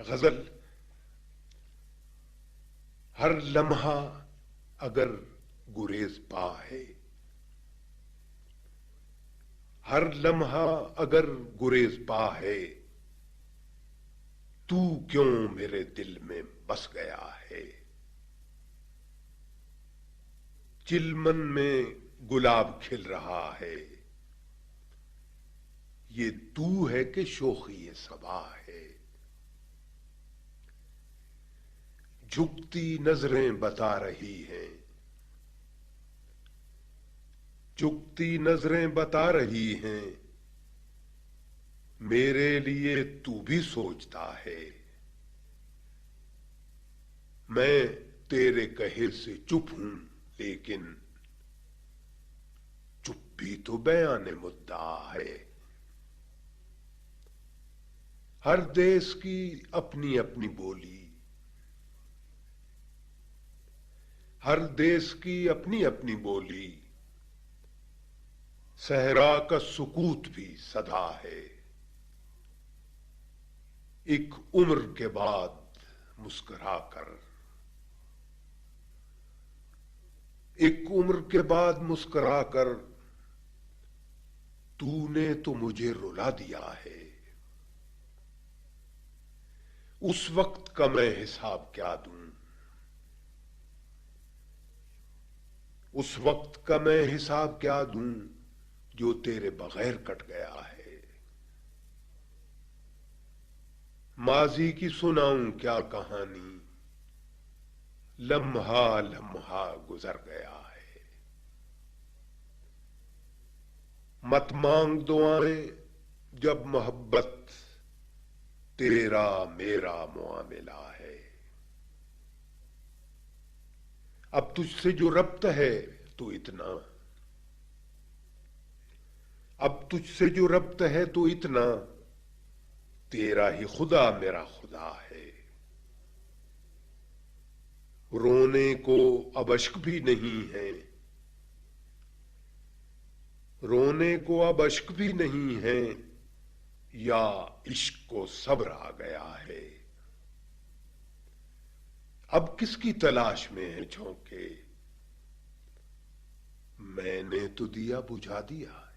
गजल। हर लम्हा अगर गुरेज पा है, हर लम्हा अगर गुरेज पा है, तू क्यों मेरे दिल में बस गया है। चिलमन में गुलाब खिल रहा है, ये तू है कि शोखी ये सबा है। झुकती नजरें बता रही हैं, झुकती नजरें बता रही हैं, मेरे लिए तू भी सोचता है। मैं तेरे कहे से चुप हूं, लेकिन चुप भी तो बयान मुद्दा है। हर देश की अपनी अपनी बोली, हर देश की अपनी अपनी बोली, सहरा का सुकूत भी सदा है। एक उम्र के बाद मुस्कुराकर, एक उम्र के बाद मुस्कुराकर, तूने तो मुझे रुला दिया है। उस वक्त का मैं हिसाब क्या दूं, उस वक्त का मैं हिसाब क्या दूं, जो तेरे बगैर कट गया है। माजी की सुनाऊं क्या कहानी, लम्हा लम्हा गुजर गया है। मत मांग दुआएं जब मोहब्बत तेरा मेरा मुआमिला है। अब तुझसे जो रब्त है तो इतना, अब तुझसे जो रब्त है तो इतना, तेरा ही खुदा मेरा खुदा है। रोने को अब अश्क भी नहीं है, रोने को अब अश्क भी नहीं है, या इश्क को सब्र आ गया है। अब किसकी तलाश में है झोंके, मैंने तो दिया बुझा दिया।